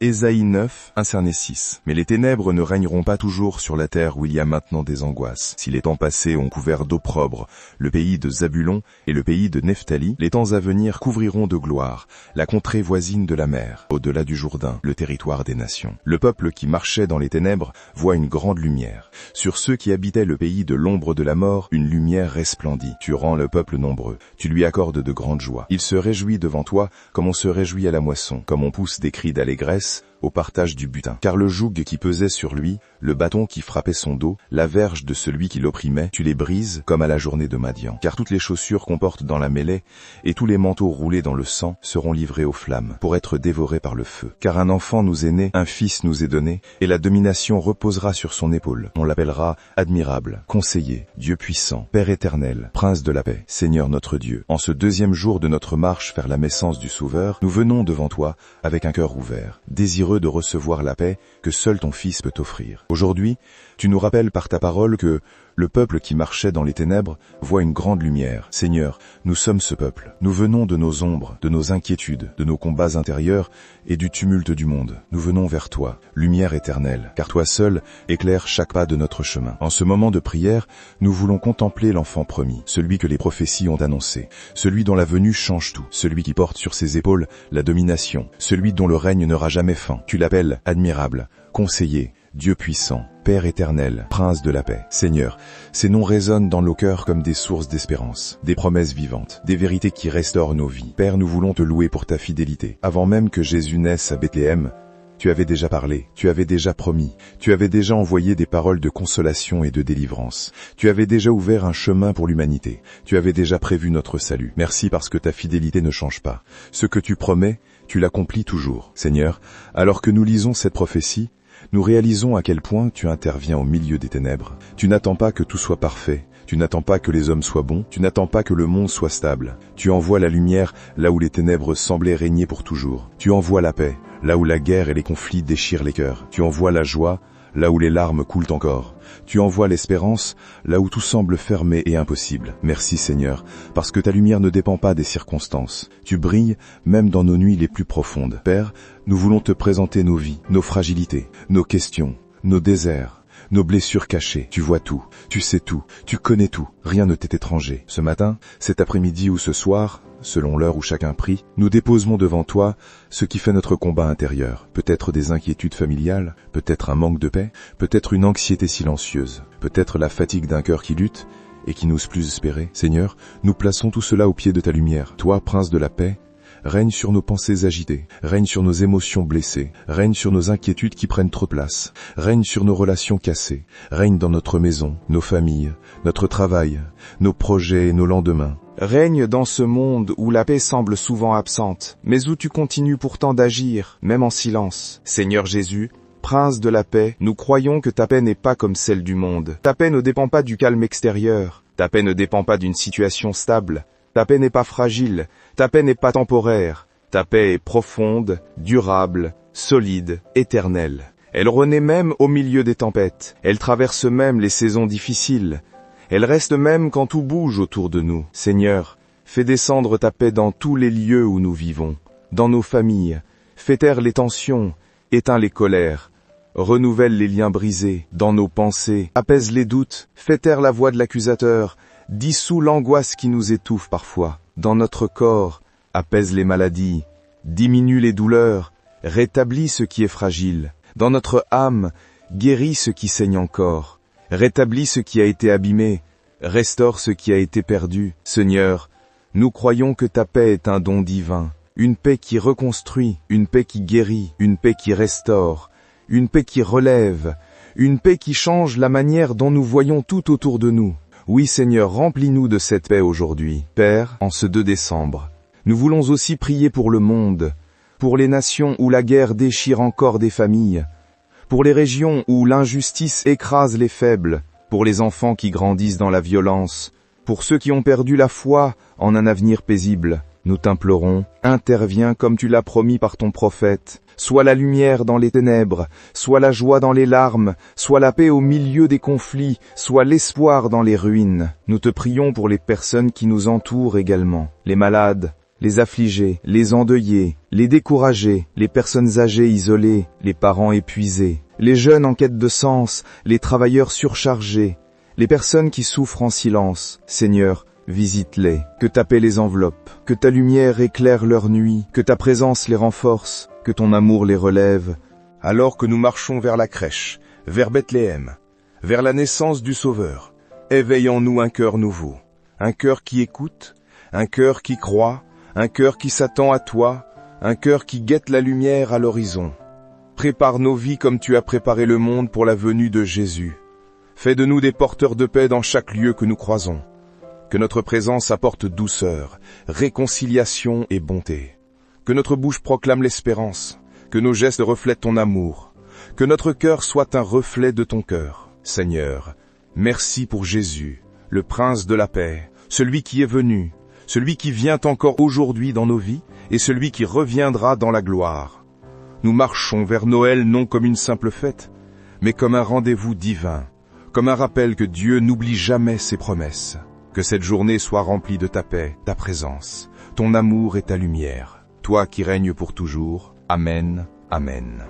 Ésaïe 9, 1-6. Mais les ténèbres ne régneront pas toujours sur la terre où il y a maintenant des angoisses. Si les temps passés ont couvert d'opprobre le pays de Zabulon et le pays de Nephtali, les temps à venir couvriront de gloire la contrée voisine de la mer, au-delà du Jourdain, le territoire des nations. Le peuple qui marchait dans les ténèbres voit une grande lumière. Sur ceux qui habitaient le pays de l'ombre de la mort, une lumière resplendit. Tu rends le peuple nombreux, tu lui accordes de grandes joies. Il se réjouit devant toi comme on se réjouit à la moisson, comme on pousse des cris d'allégresse au partage du butin. Car le joug qui pesait sur lui, le bâton qui frappait son dos, la verge de celui qui l'opprimait, tu les brises comme à la journée de Madian. Car toutes les chaussures qu'on porte dans la mêlée et tous les manteaux roulés dans le sang seront livrés aux flammes pour être dévorés par le feu. Car un enfant nous est né, un fils nous est donné, et la domination reposera sur son épaule. On l'appellera admirable, conseiller, Dieu puissant, Père éternel, Prince de la paix, Seigneur notre Dieu. En ce deuxième jour de notre marche vers la naissance du Sauveur, nous venons devant toi avec un cœur ouvert, désireux de recevoir la paix que seul ton Fils peut t'offrir. Aujourd'hui, tu nous rappelles par ta parole que le peuple qui marchait dans les ténèbres voit une grande lumière. Seigneur, nous sommes ce peuple. Nous venons de nos ombres, de nos inquiétudes, de nos combats intérieurs et du tumulte du monde. Nous venons vers toi, lumière éternelle, car toi seul éclaires chaque pas de notre chemin. En ce moment de prière, nous voulons contempler l'enfant promis, celui que les prophéties ont annoncé, celui dont la venue change tout, celui qui porte sur ses épaules la domination, celui dont le règne n'aura jamais fin. Tu l'appelles admirable, conseiller, Dieu puissant, Père éternel, Prince de la paix. Seigneur, ces noms résonnent dans nos cœurs comme des sources d'espérance, des promesses vivantes, des vérités qui restaurent nos vies. Père, nous voulons te louer pour ta fidélité. Avant même que Jésus naisse à Bethléem, tu avais déjà parlé, tu avais déjà promis, tu avais déjà envoyé des paroles de consolation et de délivrance. Tu avais déjà ouvert un chemin pour l'humanité. Tu avais déjà prévu notre salut. Merci parce que ta fidélité ne change pas. Ce que tu promets, tu l'accomplis toujours. Seigneur, alors que nous lisons cette prophétie, nous réalisons à quel point tu interviens au milieu des ténèbres. Tu n'attends pas que tout soit parfait. Tu n'attends pas que les hommes soient bons. Tu n'attends pas que le monde soit stable. Tu envoies la lumière là où les ténèbres semblaient régner pour toujours. Tu envoies la paix là où la guerre et les conflits déchirent les cœurs. Tu envoies la joie là où les larmes coulent encore. Tu envoies l'espérance là où tout semble fermé et impossible. Merci Seigneur, parce que ta lumière ne dépend pas des circonstances. Tu brilles même dans nos nuits les plus profondes. Père, nous voulons te présenter nos vies, nos fragilités, nos questions, nos déserts, nos blessures cachées. Tu vois tout, tu sais tout, tu connais tout. Rien ne t'est étranger. Ce matin, cet après-midi ou ce soir, selon l'heure où chacun prie, nous déposerons devant toi ce qui fait notre combat intérieur. Peut-être des inquiétudes familiales, peut-être un manque de paix, peut-être une anxiété silencieuse, peut-être la fatigue d'un cœur qui lutte et qui n'ose plus espérer. Seigneur, nous plaçons tout cela au pied de ta lumière. Toi, Prince de la paix, règne sur nos pensées agitées, règne sur nos émotions blessées, règne sur nos inquiétudes qui prennent trop de place, règne sur nos relations cassées, règne dans notre maison, nos familles, notre travail, nos projets et nos lendemains. Règne dans ce monde où la paix semble souvent absente, mais où tu continues pourtant d'agir, même en silence. Seigneur Jésus, Prince de la paix, nous croyons que ta paix n'est pas comme celle du monde. Ta paix ne dépend pas du calme extérieur, ta paix ne dépend pas d'une situation stable, ta paix n'est pas fragile, ta paix n'est pas temporaire, ta paix est profonde, durable, solide, éternelle. Elle renaît même au milieu des tempêtes, elle traverse même les saisons difficiles, elle reste même quand tout bouge autour de nous. Seigneur, fais descendre ta paix dans tous les lieux où nous vivons, dans nos familles, fais taire les tensions, éteins les colères, renouvelle les liens brisés dans nos pensées, apaise les doutes, fais taire la voix de l'accusateur, dissous l'angoisse qui nous étouffe parfois. Dans notre corps, apaise les maladies, diminue les douleurs, rétablis ce qui est fragile. Dans notre âme, guéris ce qui saigne encore, rétablis ce qui a été abîmé, restaure ce qui a été perdu. Seigneur, nous croyons que ta paix est un don divin, une paix qui reconstruit, une paix qui guérit, une paix qui restaure, une paix qui relève, une paix qui change la manière dont nous voyons tout autour de nous. Oui Seigneur, remplis-nous de cette paix aujourd'hui. Père, en ce 2 décembre, nous voulons aussi prier pour le monde, pour les nations où la guerre déchire encore des familles, pour les régions où l'injustice écrase les faibles, pour les enfants qui grandissent dans la violence, pour ceux qui ont perdu la foi en un avenir paisible. Nous t'implorons, interviens comme tu l'as promis par ton prophète, soit la lumière dans les ténèbres, soit la joie dans les larmes, soit la paix au milieu des conflits, soit l'espoir dans les ruines. Nous te prions pour les personnes qui nous entourent également, les malades, les affligés, les endeuillés, les découragés, les personnes âgées isolées, les parents épuisés, les jeunes en quête de sens, les travailleurs surchargés, les personnes qui souffrent en silence. Seigneur, visite-les, que ta paix les enveloppe, que ta lumière éclaire leur nuit, que ta présence les renforce, que ton amour les relève. Alors que nous marchons vers la crèche, vers Bethléem, vers la naissance du Sauveur, éveille en nous un cœur nouveau, un cœur qui écoute, un cœur qui croit, un cœur qui s'attend à toi, un cœur qui guette la lumière à l'horizon. Prépare nos vies comme tu as préparé le monde pour la venue de Jésus. Fais de nous des porteurs de paix dans chaque lieu que nous croisons. Que notre présence apporte douceur, réconciliation et bonté. Que notre bouche proclame l'espérance, que nos gestes reflètent ton amour, que notre cœur soit un reflet de ton cœur. Seigneur, merci pour Jésus, le Prince de la paix, celui qui est venu, celui qui vient encore aujourd'hui dans nos vies et celui qui reviendra dans la gloire. Nous marchons vers Noël non comme une simple fête, mais comme un rendez-vous divin, comme un rappel que Dieu n'oublie jamais ses promesses. Que cette journée soit remplie de ta paix, ta présence, ton amour et ta lumière. Toi qui règnes pour toujours. Amen. Amen.